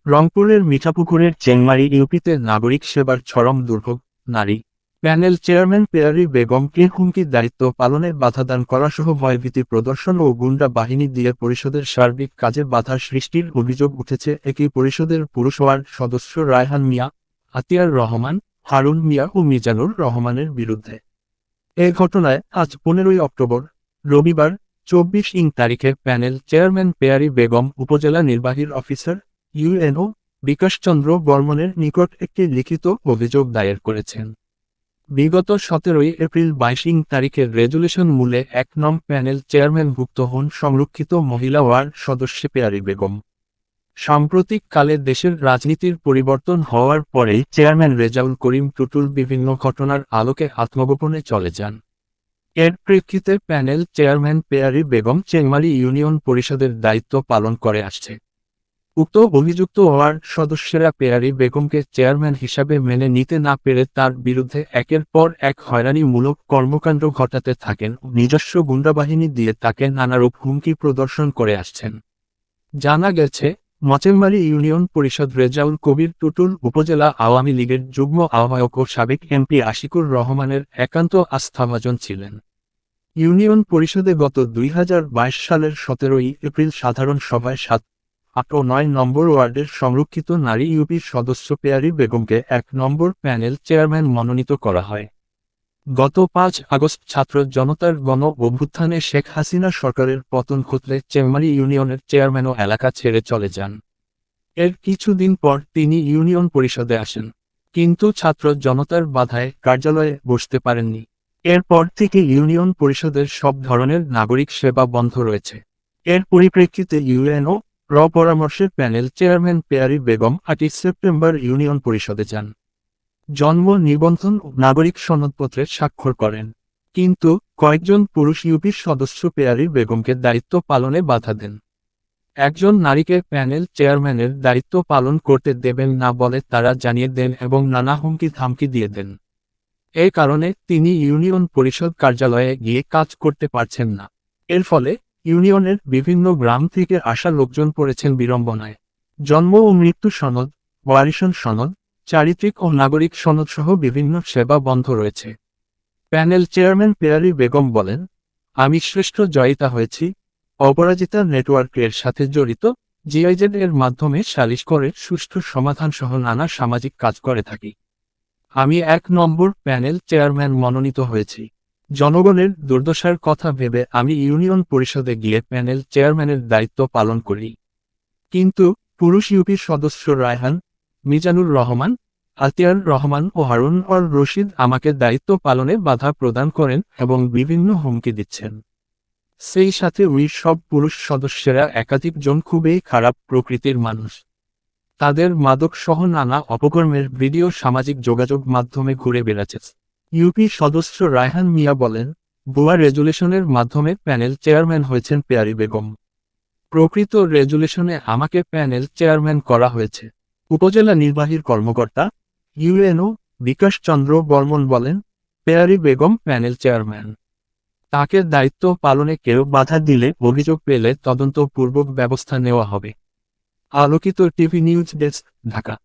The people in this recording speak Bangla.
রংপুরের মিঠাপুকুরের চেংমারি ইউপিতে নাগরিক সেবার চরম দুর্ভোগ। নারী প্যানেল চেয়ারম্যান পেয়ারী বেগমকে হুমকির দায়িত্ব পালনে বাধাদান করাসহ ভয়ভীতি প্রদর্শন ও গুন্ডা বাহিনী দিয়ে পরিষদের সার্বিক কাজে বাধা সৃষ্টির অভিযোগ উঠেছে একই পরিষদের পুরুষ ওয়ার্ড সদস্য রায়হান মিয়া, আতিয়ার রহমান, হারুন মিয়া ও মিজানুর রহমানের বিরুদ্ধে। এ ঘটনায় আজ 15 অক্টোবর রবিবার 24 তারিখে প্যানেল চেয়ারম্যান পেয়ারী বেগম উপজেলা নির্বাহীর অফিসার ইউএনও বিকাশচন্দ্র বর্মনের নিকট একটি লিখিত অভিযোগ দায়ের করেছেন। বিগত 17 এপ্রিল 22 তারিখের রেজুলেশন মূলে 1 নং প্যানেল চেয়ারম্যানভুক্ত হন সংরক্ষিত মহিলা ওয়ার্ড সদস্য পেয়ারী বেগম। সাম্প্রতিক কালে দেশের রাজনীতির পরিবর্তন হওয়ার পরেই চেয়ারম্যান রেজাউল করিম টুটুল বিভিন্ন ঘটনার আলোকে আত্মগোপনে চলে যান। এর প্রেক্ষিতে panel chairman Pyari Begum Chengmari union পরিষদের দায়িত্ব পালন করে আসছে। উক্ত অভিযুক্ত ওয়ার্ড সদস্যরা পেয়ারী বেগমকে চেয়ারম্যান হিসাবে মেনে নিতে না পেরে তার বিরুদ্ধে একের পর এক হয়রানিমূলক কর্মকাণ্ড ঘটাতে থাকেন ও নিজস্ব গুন্ডাবাহিনী দিয়ে তাকে নানারূপ হুমকি প্রদর্শন করে আসছেন। জানা গেছে, মচেংমারি ইউনিয়ন পরিষদ রেজাউল কবির টুটুল উপজেলা আওয়ামী লীগের যুগ্ম আহ্বায়ক ও সাবেক এমপি আশিকুর রহমানের একান্ত আস্থাভাজন ছিলেন। ইউনিয়ন পরিষদে গত 2022 সালের 17 এপ্রিল সাধারণ সভায় 7, 8 ও 9 নম্বর ওয়ার্ডের সংরক্ষিত নারী ইউপির সদস্য পেয়ারী বেগমকে 1 নম্বর প্যানেল চেয়ারম্যান মনোনীত করা হয়। গত 5 আগস্ট ছাত্র জনতার গণ অভ্যুত্থানে শেখ হাসিনা সরকারের পতন ঘটলে চেংমারি ইউনিয়নের চেয়ারম্যানও এলাকা ছেড়ে চলে যান। এর কিছুদিন পর তিনি ইউনিয়ন পরিষদে আসেন, কিন্তু ছাত্র জনতার বাধায় কার্যালয়ে বসতে পারেননি। এরপর থেকে ইউনিয়ন পরিষদের সব ধরনের নাগরিক সেবা বন্ধ রয়েছে। এর পরিপ্রেক্ষিতে ইউএনও পরামর্শের panel chairman Pyari Begum 8 September union পরিষদে যান। জন্ম নিবন্ধন ও নাগরিক সনদপত্রে স্বাক্ষর করেন, কিন্তু কয়েকজন পুরুষ ইউপির সদস্য পেয়ারী বেগমকে দায়িত্ব পালনে বাধা দেন। একজন নারীকে প্যানেল চেয়ারম্যানের দায়িত্ব পালন করতে দেবেন না বলে তারা জানিয়ে দেন এবং নানা হুমকি ধামকি দিয়ে দেন। এই কারণে তিনি ইউনিয়ন পরিষদ কার্যালয়ে গিয়ে কাজ করতে পারছেন না। এর ফলে ইউনিয়নের বিভিন্ন গ্রাম থেকে আসা লোকজন পড়েছেন বিড়ম্বনায়। জন্ম ও মৃত্যু সনদ, ওয়ারিশন সনদ, চারিত্রিক ও নাগরিক সনদ সহ বিভিন্ন সেবা বন্ধ রয়েছে। প্যানেল চেয়ারম্যান পেয়ারী বেগম বলেন, আমি শ্রেষ্ঠ জয়িতা হয়েছি। অপরাজিতা নেটওয়ার্কের সাথে জড়িত, জিআইজেড এর মাধ্যমে সালিশ করে সুষ্ঠু সমাধান সহ নানা সামাজিক কাজ করে থাকি। আমি 1 নম্বর প্যানেল চেয়ারম্যান মনোনীত হয়েছি। জনগণের দুর্দশার কথা ভেবে আমি ইউনিয়ন পরিষদে গিয়ে প্যানেল চেয়ারম্যানের দায়িত্ব পালন করি। কিন্তু পুরুষ ইউপির সদস্য রায়হান, মিজানুর রহমান, আতিয়ার রহমান ও হারুন অর রশিদ আমাকে দায়িত্ব পালনে বাধা প্রদান করেন এবং বিভিন্ন হুমকি দিচ্ছেন। সেই সাথে ওই সব পুরুষ সদস্যরা একাধিক জন খুবই খারাপ প্রকৃতির মানুষ। তাদের মাদক সহ নানা অপকর্মের ভিডিও সামাজিক যোগাযোগ মাধ্যমে ঘুরে বেড়াচ্ছে। ইউপি সদস্য রায়হান মিয়া বলেন, ভুয়া রেজুলেশনের মাধ্যমে প্যানেল চেয়ারম্যান হয়েছেন পেয়ারী বেগম। প্রকৃত রেজুলেশনে আমাকে প্যানেল চেয়ারম্যান করা হয়েছে। উপজেলা নির্বাহীর কর্মকর্তা ইউএনও বিকাশচন্দ্র বর্মন বলেন, পেয়ারী বেগম প্যানেল চেয়ারম্যান। তাকে দায়িত্ব পালনে কেউ বাধা দিলে অভিযোগ পেলে তদন্তপূর্বক ব্যবস্থা নেওয়া হবে। আলোকিত টিভি নিউজ ডেস্ক, ঢাকা।